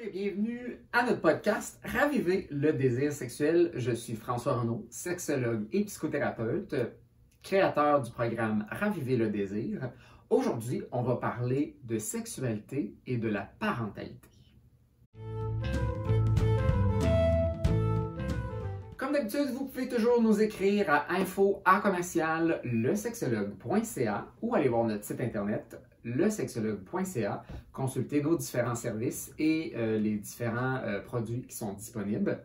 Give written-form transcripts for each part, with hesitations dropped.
Et bienvenue à notre podcast Raviver le désir sexuel. Je suis François Renaud, sexologue et psychothérapeute, créateur du programme Raviver le désir. Aujourd'hui, on va parler de sexualité et de la parentalité. Comme d'habitude, vous pouvez toujours nous écrire à info@lesexologue.ca ou aller voir notre site internet lesexologue.ca, consulter nos différents services et les différents produits qui sont disponibles.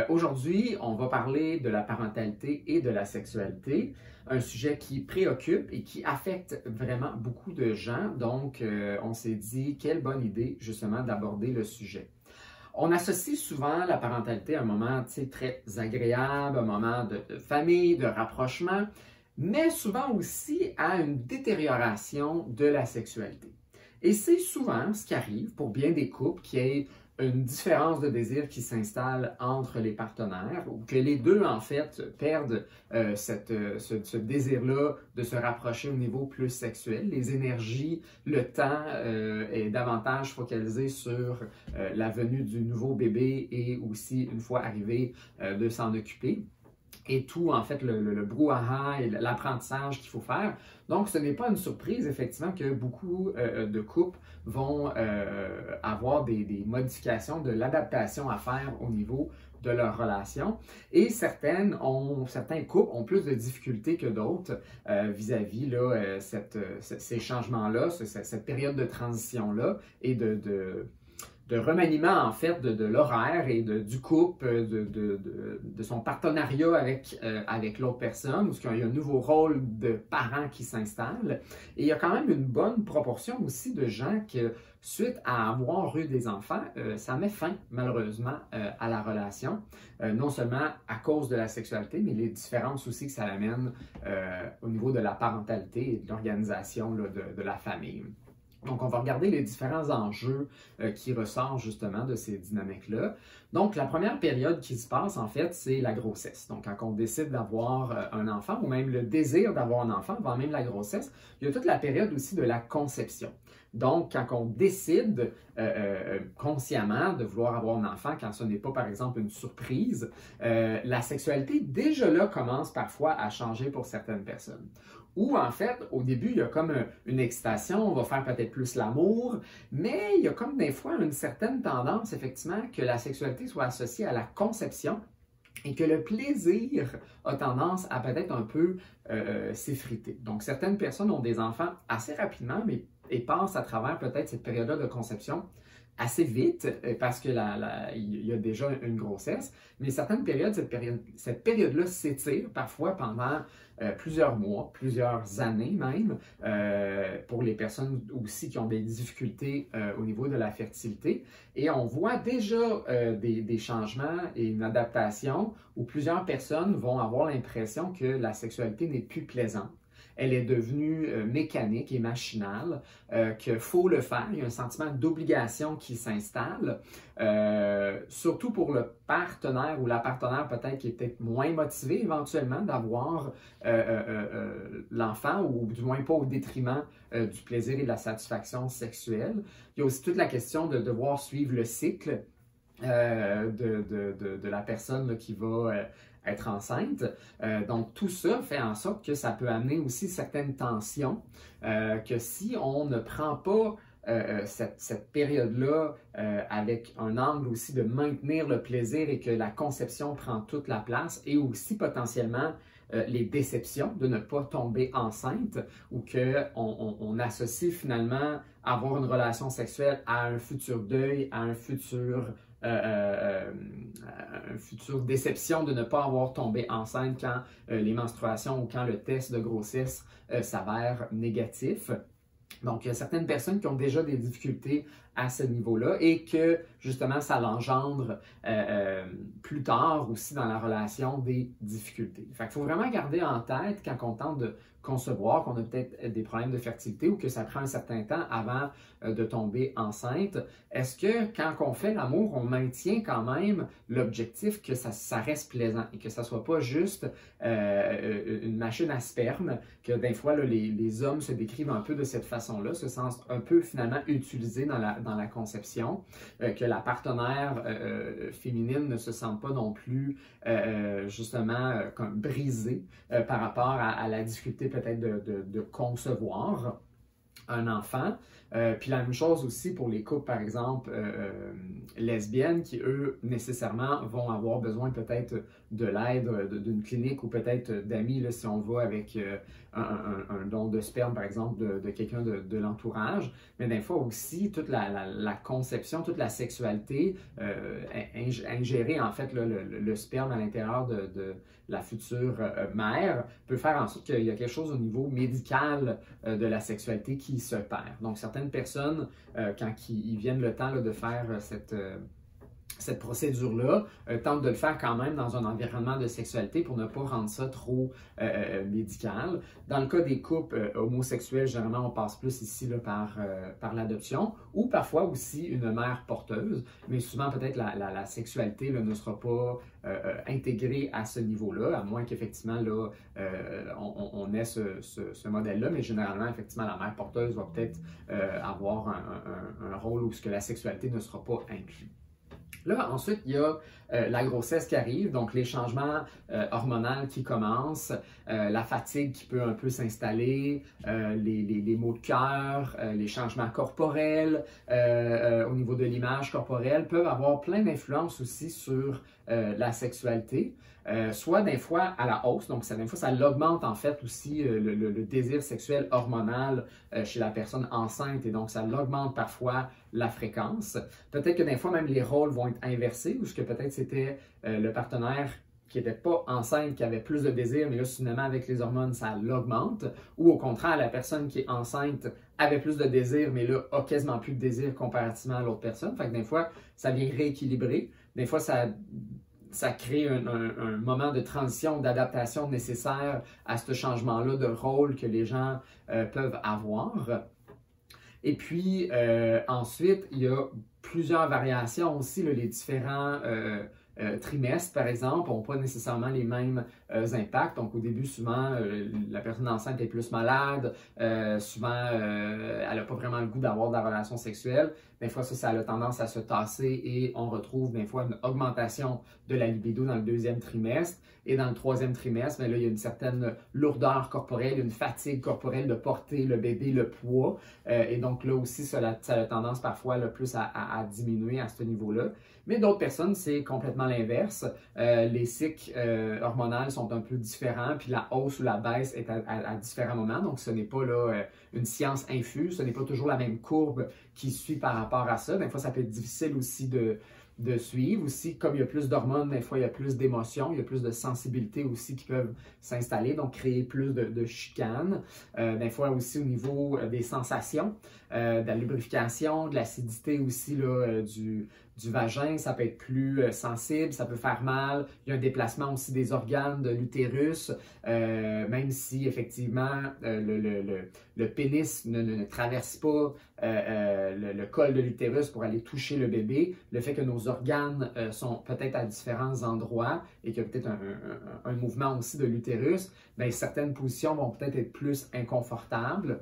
Aujourd'hui, on va parler de la parentalité et de la sexualité, un sujet qui préoccupe et qui affecte vraiment beaucoup de gens. Donc, on s'est dit, quelle bonne idée justement d'aborder le sujet. On associe souvent la parentalité à un moment très agréable, un moment de famille, de rapprochement, mais souvent aussi à une détérioration de la sexualité. Et c'est souvent ce qui arrive pour bien des couples, qu'il y ait une différence de désir qui s'installe entre les partenaires, ou que les deux, en fait, perdent ce désir-là de se rapprocher au niveau plus sexuel. Les énergies, le temps est davantage focalisé sur la venue du nouveau bébé et aussi, une fois arrivé, de s'en occuper. Et tout, en fait, le brouhaha et l'apprentissage qu'il faut faire. Donc, ce n'est pas une surprise, effectivement, que beaucoup de couples vont avoir des modifications, de l'adaptation à faire au niveau de leur relation. Et certains couples ont plus de difficultés que d'autres vis-à-vis ces changements-là, cette période de transition-là et de remaniement, en fait, de l'horaire et du couple, de son partenariat avec l'autre personne, où il y a un nouveau rôle de parent qui s'installe. Et il y a quand même une bonne proportion aussi de gens qui, suite à avoir eu des enfants, ça met fin, malheureusement, à la relation. Non seulement à cause de la sexualité, mais les différences aussi que ça amène au niveau de la parentalité et de l'organisation de la famille. Donc, on va regarder les différents enjeux qui ressortent justement de ces dynamiques-là. Donc, la première période qui se passe, en fait, c'est la grossesse. Donc, quand on décide d'avoir un enfant ou même le désir d'avoir un enfant avant même la grossesse, il y a toute la période aussi de la conception. Donc, quand on décide consciemment de vouloir avoir un enfant, quand ce n'est pas, par exemple, une surprise, la sexualité, déjà là, commence parfois à changer pour certaines personnes. Ou en fait, au début, il y a comme une excitation, on va faire peut-être plus l'amour, mais il y a comme des fois une certaine tendance, effectivement, que la sexualité soit associée à la conception et que le plaisir a tendance à peut-être un peu s'effriter. Donc, certaines personnes ont des enfants assez rapidement, mais et passent à travers peut-être cette période-là de conception assez vite parce que il y a déjà une grossesse, mais certaines périodes, cette période-là s'étire parfois pendant plusieurs mois, plusieurs années même, pour les personnes aussi qui ont des difficultés au niveau de la fertilité. Et on voit déjà des changements et une adaptation où plusieurs personnes vont avoir l'impression que la sexualité n'est plus plaisante. Elle est devenue mécanique et machinale, qu'il faut le faire. Il y a un sentiment d'obligation qui s'installe, surtout pour le partenaire ou la partenaire peut-être qui est peut-être moins motivé éventuellement d'avoir l'enfant ou du moins pas au détriment du plaisir et de la satisfaction sexuelle. Il y a aussi toute la question de devoir suivre le cycle de la personne là, qui va être enceinte. Donc, tout ça fait en sorte que ça peut amener aussi certaines tensions, que si on ne prend pas cette période-là avec un angle aussi de maintenir le plaisir et que la conception prend toute la place et aussi potentiellement les déceptions de ne pas tomber enceinte ou qu'on associe finalement avoir une relation sexuelle à un futur deuil, à un futur déception de ne pas avoir tombé enceinte quand les menstruations ou quand le test de grossesse s'avère négatif. Donc, il y a certaines personnes qui ont déjà des difficultés à ce niveau-là et que, justement, ça l'engendre plus tard aussi dans la relation des difficultés. Fait qu'il faut vraiment garder en tête quand on tente de concevoir qu'on a peut-être des problèmes de fertilité ou que ça prend un certain temps avant de tomber enceinte. Est-ce que quand on fait l'amour, on maintient quand même l'objectif que ça reste plaisant et que ça ne soit pas juste une machine à sperme, que des fois là, les hommes se décrivent un peu de cette façon-là, se sentent un peu finalement utilisés dans dans la conception, que la partenaire féminine ne se sente pas non plus justement comme brisée par rapport à la difficulté peut-être de concevoir un enfant. Puis la même chose aussi pour les couples, par exemple, lesbiennes, qui, eux, nécessairement vont avoir besoin peut-être de l'aide d'une clinique ou peut-être d'amis, là, si on va avec un don de sperme, par exemple, de quelqu'un de l'entourage. Mais des fois aussi, toute la conception, toute la sexualité, ingérer en fait là, le sperme à l'intérieur de la future mère peut faire en sorte qu'il y a quelque chose au niveau médical de la sexualité qui se perd. Donc, certaines personnes, quand ils viennent le temps là, de faire cette procédure-là, tente de le faire quand même dans un environnement de sexualité pour ne pas rendre ça trop médical. Dans le cas des couples homosexuels, généralement, on passe plus ici là, par l'adoption ou parfois aussi une mère porteuse, mais souvent peut-être la sexualité là, ne sera pas intégrée à ce niveau-là, à moins qu'effectivement là, on ait ce modèle-là, mais généralement, effectivement, la mère porteuse va peut-être avoir un rôle où la sexualité ne sera pas inclue. Là, ensuite, il y a la grossesse qui arrive, donc les changements hormonaux qui commencent, la fatigue qui peut un peu s'installer, les maux de cœur, les changements corporels au niveau de l'image corporelle peuvent avoir plein d'influences aussi sur la sexualité. Soit des fois à la hausse, donc des fois ça l'augmente en fait aussi le désir sexuel hormonal chez la personne enceinte et donc ça l'augmente parfois la fréquence. Peut-être que des fois même les rôles vont être inversés ou que peut-être c'était le partenaire qui n'était pas enceinte, qui avait plus de désir, mais là, soudainement, avec les hormones, ça l'augmente. Ou au contraire, la personne qui est enceinte avait plus de désir, mais là, a quasiment plus de désir comparativement à l'autre personne. Fait que des fois, ça vient rééquilibrer. Des fois, ça crée un moment de transition, d'adaptation nécessaire à ce changement-là de rôle que les gens peuvent avoir. Et puis, ensuite, il y a plusieurs variations aussi, là, les différents trimestres, par exemple, n'ont pas nécessairement les mêmes impacts. Donc, au début, souvent, la personne enceinte est plus malade. Souvent, elle n'a pas vraiment le goût d'avoir de la relation sexuelle. Des fois, ça a tendance à se tasser et on retrouve des fois une augmentation de la libido dans le deuxième trimestre. Et dans le troisième trimestre, bien là, il y a une certaine lourdeur corporelle, une fatigue corporelle de porter le bébé, le poids. Et donc là aussi, ça a tendance parfois le plus à diminuer à ce niveau-là. Mais d'autres personnes, c'est complètement l'inverse. Les cycles hormonaux sont un peu différents, puis la hausse ou la baisse est à différents moments. Donc, ce n'est pas là, une science infuse, ce n'est pas toujours la même courbe qui suit par rapport à ça. Des fois, ça peut être difficile aussi de suivre. Aussi, comme il y a plus d'hormones, des fois, il y a plus d'émotions, il y a plus de sensibilité aussi qui peuvent s'installer, donc créer plus de chicanes. Des fois aussi au niveau des sensations, de la lubrification, de l'acidité aussi là, du vagin, ça peut être plus sensible, ça peut faire mal. Il y a un déplacement aussi des organes de l'utérus, même si effectivement le pénis ne traverse pas le col de l'utérus pour aller toucher le bébé. Le fait que nos organes sont peut-être à différents endroits et qu'il y a peut-être un mouvement aussi de l'utérus, bien, certaines positions vont peut-être être plus inconfortables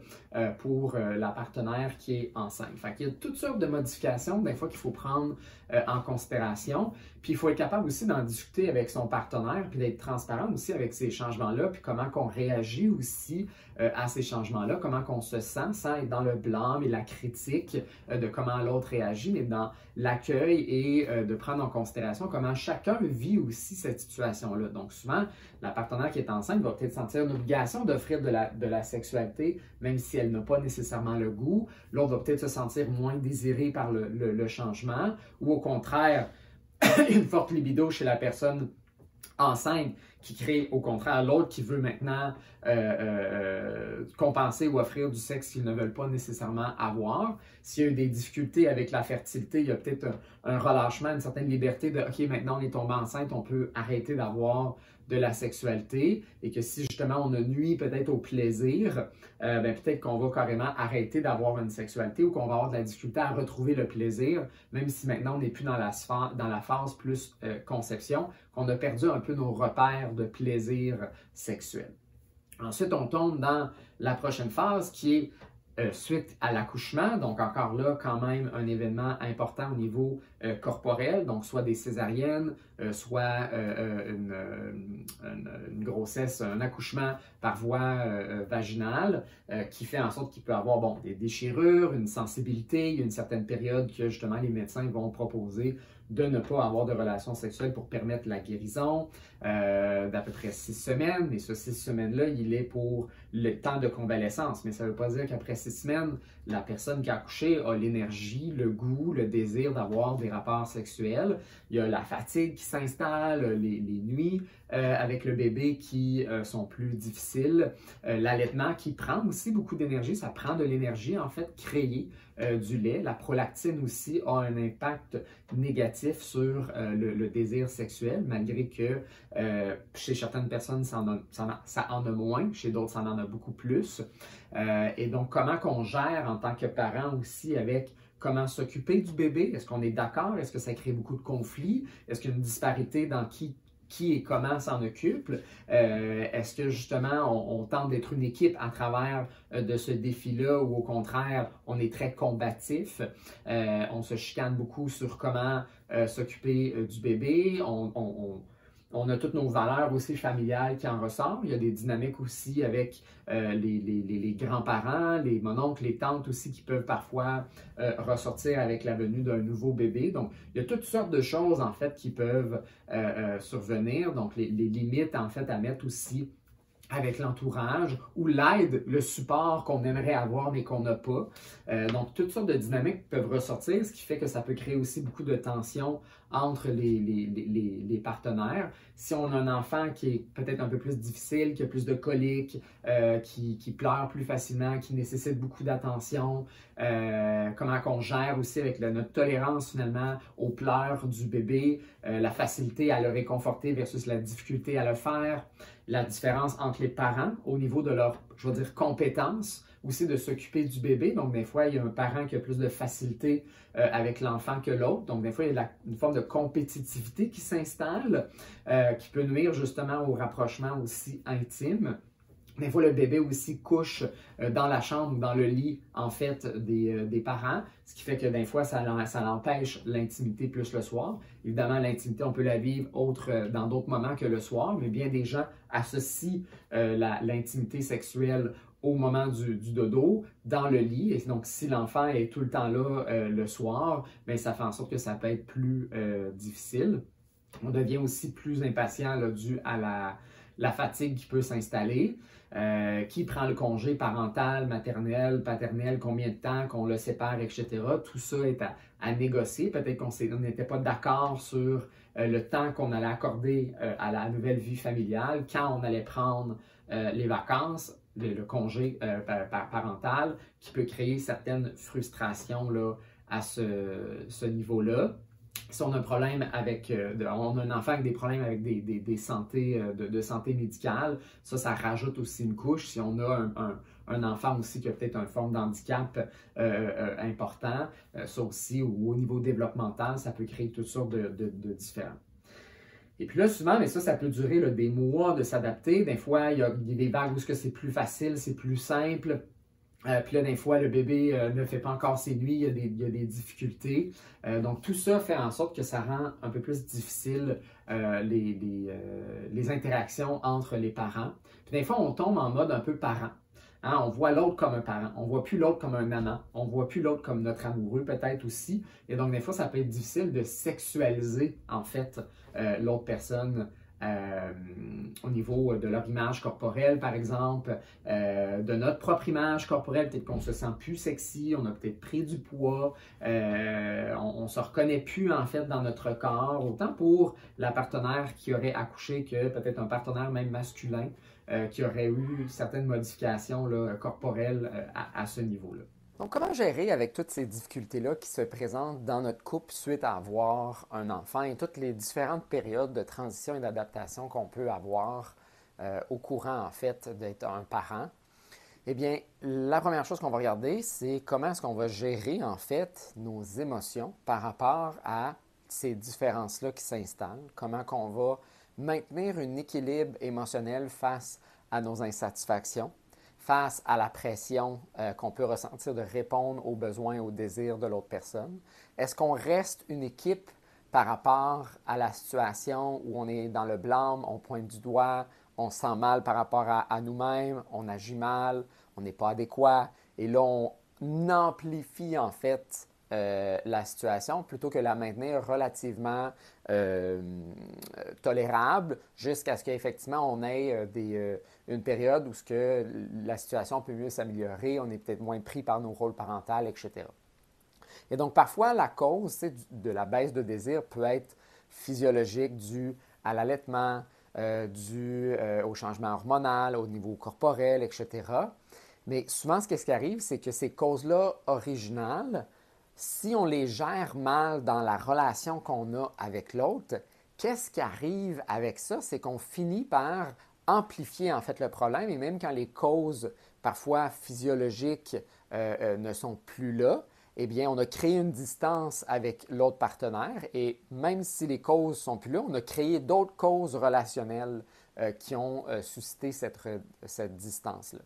pour la partenaire qui est enceinte. Fait qu'il y a toutes sortes de modifications, des fois qu'il faut prendre en considération. Puis il faut être capable aussi d'en discuter avec son partenaire, puis d'être transparent aussi avec ces changements-là, puis comment qu'on réagit aussi à ces changements-là, comment qu'on se sent sans être dans le blâme et la critique de comment l'autre réagit, mais dans l'accueil et de prendre en considération comment chacun vit aussi cette situation-là. Donc souvent, la partenaire qui est enceinte va peut-être sentir une obligation d'offrir de la sexualité, même si elle n'a pas nécessairement le goût. L'autre va peut-être se sentir moins désiré par le changement, ou au contraire, une forte libido chez la personne enceinte qui crée au contraire l'autre qui veut maintenant compenser ou offrir du sexe qu'ils ne veulent pas nécessairement avoir. S'il y a eu des difficultés avec la fertilité, il y a peut-être un relâchement, une certaine liberté de « OK, maintenant on est tombé enceinte, on peut arrêter d'avoir de la sexualité » et que si justement on a nuit peut-être au plaisir, ben, peut-être qu'on va carrément arrêter d'avoir une sexualité ou qu'on va avoir de la difficulté à retrouver le plaisir, même si maintenant on n'est plus dans la phase plus conception, qu'on a perdu un peu nos repères de plaisir sexuel. Ensuite, on tombe dans la prochaine phase qui est suite à l'accouchement. Donc encore là, quand même un événement important au niveau corporel, donc soit des césariennes, soit une grossesse, un accouchement par voie vaginale, qui fait en sorte qu'il peut y avoir des déchirures, une sensibilité, il y a une certaine période que justement les médecins vont proposer de ne pas avoir de relations sexuelles pour permettre la guérison d'à peu près 6 semaines. Et ce 6 semaines-là, il est pour le temps de convalescence. Mais ça ne veut pas dire qu'après 6 semaines, la personne qui a accouché a l'énergie, le goût, le désir d'avoir des rapports sexuels. Il y a la fatigue qui s'installe, les nuits avec le bébé qui sont plus difficiles, l'allaitement qui prend aussi beaucoup d'énergie. Ça prend de l'énergie, en fait, créer du lait. La prolactine aussi a un impact négatif sur le désir sexuel, malgré que chez certaines personnes, ça en a moins, chez d'autres, ça en a beaucoup plus. Et donc, comment qu'on gère en tant que parent aussi avec comment s'occuper du bébé? Est-ce qu'on est d'accord? Est-ce que ça crée beaucoup de conflits? Est-ce qu'il y a une disparité dans qui et comment s'en occupe? Est-ce que justement on tente d'être une équipe à travers de ce défi-là ou au contraire on est très combatif? On se chicane beaucoup sur comment s'occuper du bébé. On a toutes nos valeurs aussi familiales qui en ressortent. Il y a des dynamiques aussi avec les grands-parents, les mononcles, les tantes aussi qui peuvent parfois ressortir avec la venue d'un nouveau bébé. Donc, il y a toutes sortes de choses en fait qui peuvent survenir. Donc, les limites en fait à mettre aussi avec l'entourage ou l'aide, le support qu'on aimerait avoir mais qu'on n'a pas. Donc, toutes sortes de dynamiques peuvent ressortir, ce qui fait que ça peut créer aussi beaucoup de tensions entre les partenaires. Si on a un enfant qui est peut-être un peu plus difficile, qui a plus de coliques, qui pleure plus facilement, qui nécessite beaucoup d'attention, comment qu'on gère aussi avec notre tolérance finalement aux pleurs du bébé, la facilité à le réconforter versus la difficulté à le faire, la différence entre les parents au niveau de leur, je vais dire, compétences, aussi de s'occuper du bébé. Donc, des fois, il y a un parent qui a plus de facilité avec l'enfant que l'autre. Donc, des fois, il y a une forme de compétitivité qui s'installe, qui peut nuire justement au rapprochement aussi intime. Des fois, le bébé aussi couche dans la chambre ou dans le lit, en fait, des parents, ce qui fait que des fois, ça l'empêche l'intimité plus le soir. Évidemment, l'intimité, on peut la vivre dans d'autres moments que le soir, mais bien des gens associent l'intimité sexuelle au moment du dodo, dans le lit. Et donc, si l'enfant est tout le temps là le soir, bien, ça fait en sorte que ça peut être plus difficile. On devient aussi plus impatient là, dû à la fatigue qui peut s'installer. Qui prend le congé parental, maternel, paternel, combien de temps qu'on le sépare, etc. Tout ça est à négocier. Peut-être qu'on n'était pas d'accord sur le temps qu'on allait accorder à la nouvelle vie familiale, quand on allait prendre les vacances, le congé parental, qui peut créer certaines frustrations là, à ce niveau-là. Si on a un problème avec, on a un enfant avec des problèmes avec des santé, de santé médicale, ça rajoute aussi une couche. Si on a un enfant aussi qui a peut-être une forme d'handicap important, ça aussi, ou au niveau développemental, ça peut créer toutes sortes de différends. Et puis là, souvent, mais ça peut durer là, des mois de s'adapter. Des fois, il y a des vagues où c'est plus facile, c'est plus simple. Puis là, des fois, le bébé ne fait pas encore ses nuits, il y a des difficultés. Donc, tout ça fait en sorte que ça rend un peu plus difficile les interactions entre les parents. Puis des fois, on tombe en mode un peu parent. Hein, on voit l'autre comme un parent, on ne voit plus l'autre comme un amant, on ne voit plus l'autre comme notre amoureux peut-être aussi. Et donc, des fois, ça peut être difficile de sexualiser, en fait, l'autre personne au niveau de leur image corporelle, par exemple, de notre propre image corporelle, peut-être qu'on se sent plus sexy, on a peut-être pris du poids, on ne se reconnaît plus en fait dans notre corps, autant pour la partenaire qui aurait accouché que peut-être un partenaire même masculin qui aurait eu certaines modifications là, corporelles à ce niveau-là. Donc, comment gérer avec toutes ces difficultés-là qui se présentent dans notre couple suite à avoir un enfant et toutes les différentes périodes de transition et d'adaptation qu'on peut avoir au courant, en fait, d'être un parent? Eh bien, la première chose qu'on va regarder, c'est comment est-ce qu'on va gérer, en fait, nos émotions par rapport à ces différences-là qui s'installent. Comment qu'on va maintenir un équilibre émotionnel face à nos insatisfactions, face à la pression qu'on peut ressentir de répondre aux besoins, aux désirs de l'autre personne? Est-ce qu'on reste une équipe par rapport à la situation où on est dans le blâme, on pointe du doigt, on se sent mal par rapport à nous-mêmes, on agit mal, on n'est pas adéquat, et là, on amplifie en fait la situation plutôt que la maintenir relativement tolérable jusqu'à ce qu'effectivement on ait une période où ce que la situation peut mieux s'améliorer, on est peut-être moins pris par nos rôles parentaux, etc. Et donc parfois la cause de la baisse de désir peut être physiologique, due à l'allaitement, due au changement hormonal, au niveau corporel, etc. Mais souvent, ce qui arrive, c'est que ces causes-là originales, si on les gère mal dans la relation qu'on a avec l'autre, qu'est-ce qui arrive avec ça? C'est qu'on finit par amplifier en fait le problème et même quand les causes parfois physiologiques ne sont plus là, eh bien, on a créé une distance avec l'autre partenaire et même si les causes sont plus là, on a créé d'autres causes relationnelles qui ont suscité cette distance-là.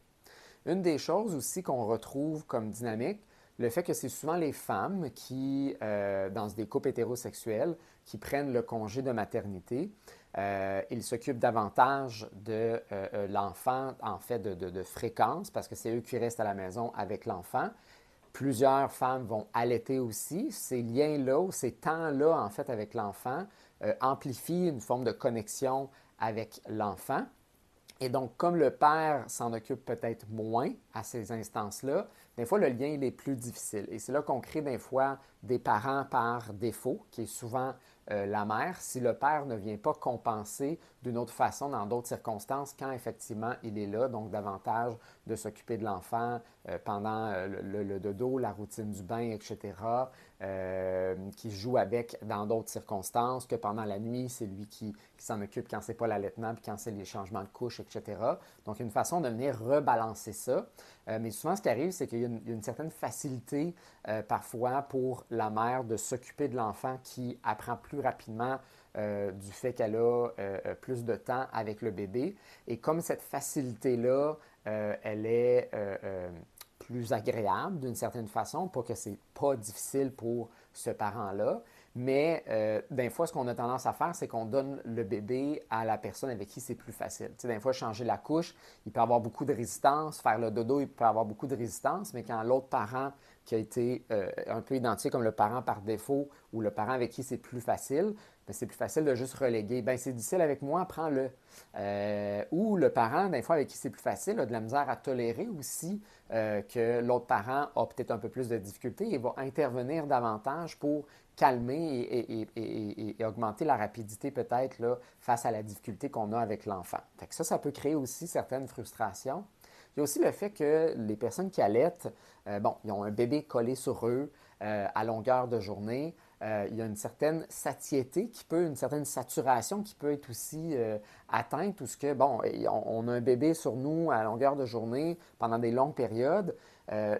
Une des choses aussi qu'on retrouve comme dynamique, le fait que c'est souvent les femmes qui, dans des couples hétérosexuels, qui prennent le congé de maternité. Ils s'occupent davantage de l'enfant, en fait, de fréquence, parce que c'est eux qui restent à la maison avec l'enfant. Plusieurs femmes vont allaiter aussi. Ces liens-là, ou ces temps-là, en fait, avec l'enfant, amplifient une forme de connexion avec l'enfant. Et donc, comme le père s'en occupe peut-être moins à ces instances-là, des fois, le lien il est plus difficile. Et c'est là qu'on crée des fois des parents par défaut, qui est souvent la mère, si le père ne vient pas compenser d'une autre façon dans d'autres circonstances quand effectivement il est là, donc davantage de s'occuper de l'enfant pendant le dodo, la routine du bain, etc., qui joue avec dans d'autres circonstances, que pendant la nuit, c'est lui qui s'en occupe quand c'est pas l'allaitement, puis quand c'est les changements de couche, etc. Donc, une façon de venir rebalancer ça. Mais souvent, ce qui arrive, c'est qu'il y a une certaine facilité parfois pour la mère de s'occuper de l'enfant qui apprend plus rapidement du fait qu'elle a plus de temps avec le bébé. Et comme cette facilité-là, elle est plus agréable d'une certaine façon, pas que c'est pas difficile pour ce parent-là, mais des fois, ce qu'on a tendance à faire, c'est qu'on donne le bébé à la personne avec qui c'est plus facile. Tu sais, des fois, changer la couche, il peut avoir beaucoup de résistance. Faire le dodo, il peut avoir beaucoup de résistance, mais quand l'autre parent qui a été un peu identifié comme le parent par défaut ou le parent avec qui c'est plus facile, bien, c'est plus facile de juste reléguer. Bien, c'est difficile avec moi, prends-le. Ou le parent, des fois, avec qui c'est plus facile, a de la misère à tolérer aussi que l'autre parent a peut-être un peu plus de difficultés et va intervenir davantage pour calmer et augmenter la rapidité peut-être là, face à la difficulté qu'on a avec l'enfant. Fait que ça peut créer aussi certaines frustrations. Il y a aussi le fait que les personnes qui allaitent, bon, ils ont un bébé collé sur eux à longueur de journée. Il y a une certaine satiété une certaine saturation qui peut être aussi atteinte, où ce que, bon, on a un bébé sur nous à longueur de journée pendant des longues périodes.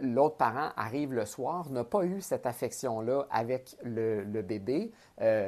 L'autre parent arrive le soir, n'a pas eu cette affection-là avec le bébé,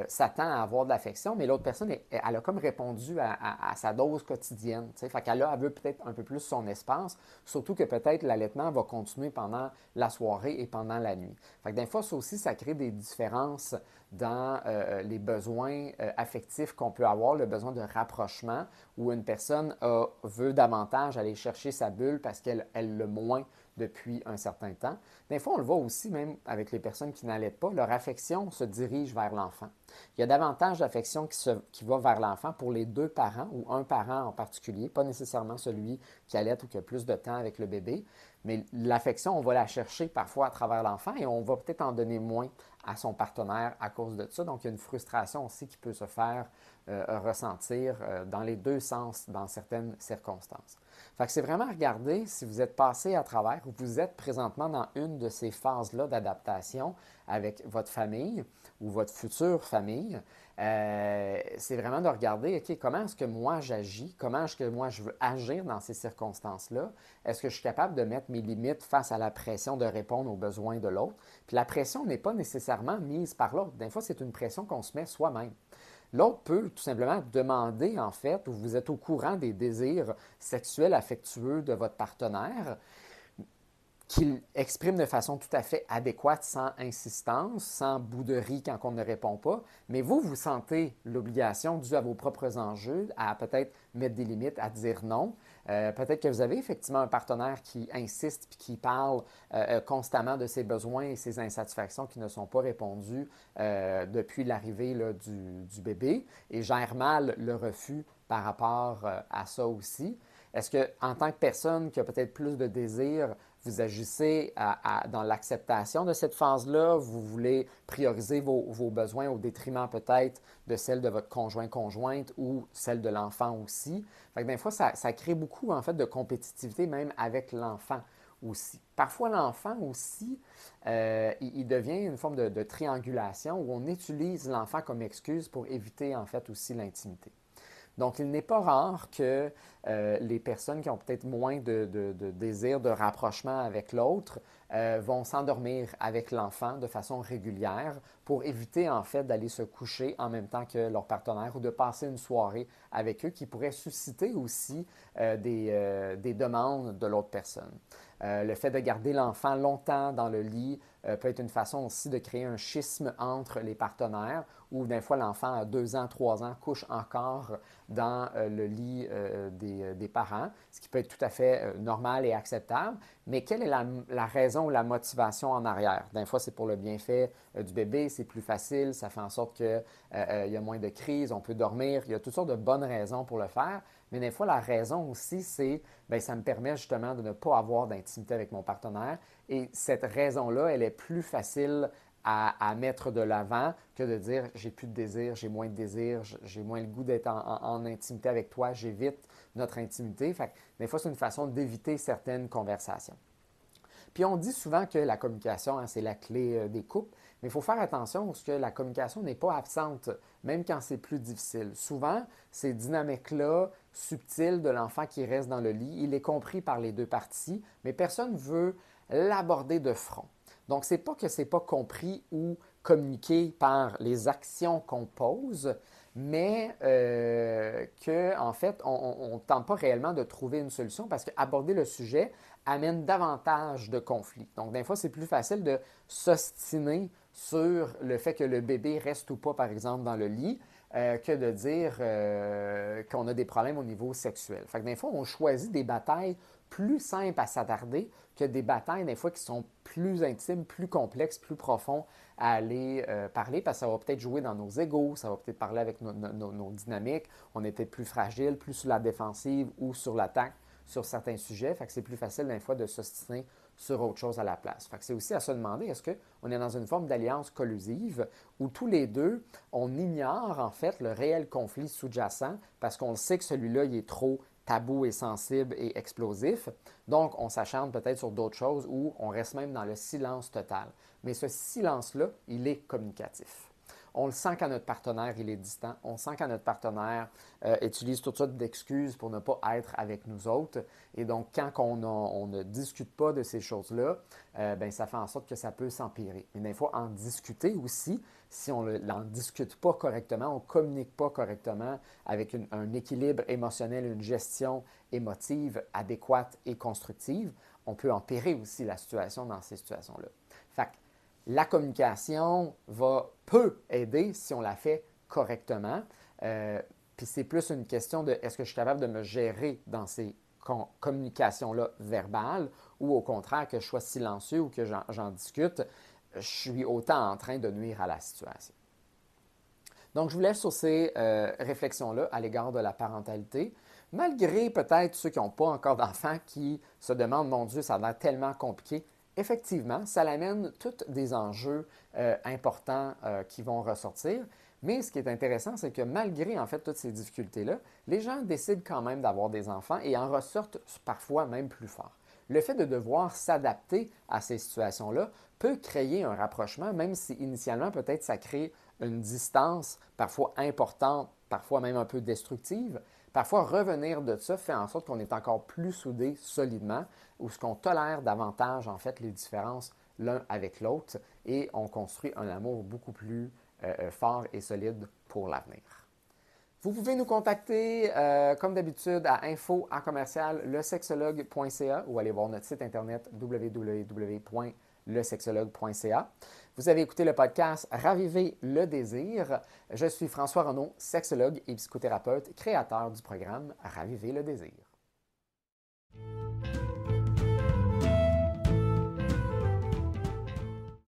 s'attend à avoir de l'affection, mais l'autre personne, elle a comme répondu à sa dose quotidienne. Fait qu'elle elle veut peut-être un peu plus son espace, surtout que peut-être l'allaitement va continuer pendant la soirée et pendant la nuit. Fait que des fois, ça aussi, ça crée des différences dans les besoins affectifs qu'on peut avoir, le besoin de rapprochement, où une personne veut davantage aller chercher sa bulle parce qu'elle l'a moins depuis un certain temps. Des fois, on le voit aussi même avec les personnes qui n'allaitent pas, leur affection se dirige vers l'enfant. Il y a davantage d'affection qui va vers l'enfant pour les deux parents ou un parent en particulier, pas nécessairement celui qui allaite ou qui a plus de temps avec le bébé, mais l'affection, on va la chercher parfois à travers l'enfant et on va peut-être en donner moins à son partenaire à cause de ça. Donc, il y a une frustration aussi qui peut se faire ressentir dans les deux sens dans certaines circonstances. Fait que c'est vraiment regarder si vous êtes passé à travers ou vous êtes présentement dans une de ces phases-là d'adaptation avec votre famille ou votre future famille. C'est vraiment de regarder, OK, comment est-ce que moi j'agis? Comment est-ce que moi je veux agir dans ces circonstances-là? Est-ce que je suis capable de mettre mes limites face à la pression de répondre aux besoins de l'autre? Puis la pression n'est pas nécessairement mise par l'autre. Des fois, c'est une pression qu'on se met soi-même. L'autre peut tout simplement demander, en fait, ou vous êtes au courant des désirs sexuels affectueux de votre partenaire, qu'il exprime de façon tout à fait adéquate, sans insistance, sans bouderie quand on ne répond pas, mais vous, vous sentez l'obligation due à vos propres enjeux à peut-être mettre des limites, à dire non. Peut-être que vous avez effectivement un partenaire qui insiste puis qui parle constamment de ses besoins et ses insatisfactions qui ne sont pas répondus depuis l'arrivée du bébé et gère mal le refus par rapport à ça aussi. Est-ce que, en tant que personne qui a peut-être plus de désir, vous agissez dans l'acceptation de cette phase-là? Vous voulez prioriser vos besoins au détriment peut-être de celle de votre conjointe ou celle de l'enfant aussi? Fait que des fois, ça crée beaucoup en fait de compétitivité même avec l'enfant aussi. Parfois, l'enfant aussi, il devient une forme de triangulation où on utilise l'enfant comme excuse pour éviter en fait aussi l'intimité. Donc, il n'est pas rare que les personnes qui ont peut-être moins de désir de rapprochement avec l'autre vont s'endormir avec l'enfant de façon régulière pour éviter en fait d'aller se coucher en même temps que leur partenaire ou de passer une soirée avec eux qui pourrait susciter aussi des demandes de l'autre personne. Le fait de garder l'enfant longtemps dans le lit peut être une façon aussi de créer un schisme entre les partenaires où des fois l'enfant à 2 ans, 3 ans couche encore dans le lit des parents, ce qui peut être tout à fait normal et acceptable. Mais quelle est la raison ou la motivation en arrière? Des fois, c'est pour le bienfait du bébé, c'est plus facile, ça fait en sorte qu'il y a moins de crises, on peut dormir, il y a toutes sortes de bonnes raisons pour le faire. Mais des fois, la raison aussi, c'est bien, ça me permet justement de ne pas avoir d'intimité avec mon partenaire. Et cette raison-là, elle est plus facile à mettre de l'avant que de dire j'ai plus de désir, j'ai moins de désir, j'ai moins le goût d'être en intimité avec toi, j'évite notre intimité. Fait que, des fois, c'est une façon d'éviter certaines conversations. Puis on dit souvent que la communication, hein, c'est la clé des couples, mais il faut faire attention parce que la communication n'est pas absente, même quand c'est plus difficile. Souvent, ces dynamiques-là, subtiles de l'enfant qui reste dans le lit, il est compris par les deux parties, mais personne ne veut l'aborder de front. Donc, ce n'est pas que ce n'est pas compris ou communiqué par les actions qu'on pose, mais qu'en fait, on ne tente pas réellement de trouver une solution parce qu'aborder le sujet amène davantage de conflits. Donc, des fois, c'est plus facile de s'ostiner sur le fait que le bébé reste ou pas, par exemple, dans le lit, que de dire qu'on a des problèmes au niveau sexuel. Fait que des fois, on choisit des batailles plus simples à s'attarder que des batailles, des fois, qui sont plus intimes, plus complexes, plus profonds à aller parler, parce que ça va peut-être jouer dans nos égos, ça va peut-être parler avec nos dynamiques. On est peut-être plus fragile, plus sur la défensive ou sur l'attaque sur certains sujets. Fait que c'est plus facile, des fois, de s'ostiner sur autre chose à la place. Fait que c'est aussi à se demander, est-ce qu'on est dans une forme d'alliance collusive où tous les deux, on ignore en fait le réel conflit sous-jacent parce qu'on sait que celui-là, il est trop tabou et sensible et explosif. Donc, on s'acharne peut-être sur d'autres choses ou on reste même dans le silence total. Mais ce silence-là, il est communicatif. On le sent quand notre partenaire il est distant. On sent quand notre partenaire utilise toutes sortes d'excuses pour ne pas être avec nous autres. Et donc, quand on ne discute pas de ces choses-là, ben, ça fait en sorte que ça peut s'empirer. Mais il faut en discuter aussi. Si on n'en discute pas correctement, on ne communique pas correctement avec un équilibre émotionnel, une gestion émotive adéquate et constructive, on peut empirer aussi la situation dans ces situations-là. Fait que la communication peut aider si on la fait correctement. Puis c'est plus une question de est-ce que je suis capable de me gérer dans ces communications-là verbales ou au contraire que je sois silencieux ou que j'en discute, je suis autant en train de nuire à la situation. Donc, je vous laisse sur ces réflexions-là à l'égard de la parentalité. Malgré peut-être ceux qui n'ont pas encore d'enfants qui se demandent, mon Dieu, ça a l'air tellement compliqué. Effectivement, ça l'amène tous des enjeux importants qui vont ressortir. Mais ce qui est intéressant, c'est que malgré en fait toutes ces difficultés-là, les gens décident quand même d'avoir des enfants et en ressortent parfois même plus forts. Le fait de devoir s'adapter à ces situations-là peut créer un rapprochement, même si initialement peut-être ça crée une distance parfois importante, parfois même un peu destructive. Parfois, revenir de ça fait en sorte qu'on est encore plus soudés solidement ou ce qu'on tolère davantage en fait les différences l'un avec l'autre et on construit un amour beaucoup plus fort et solide pour l'avenir. Vous pouvez nous contacter, comme d'habitude, à info@lesexologue.ca ou aller voir notre site internet www.lesexologue.ca. Vous avez écouté le podcast Raviver le désir. Je suis François Renaud, sexologue et psychothérapeute, créateur du programme Raviver le désir.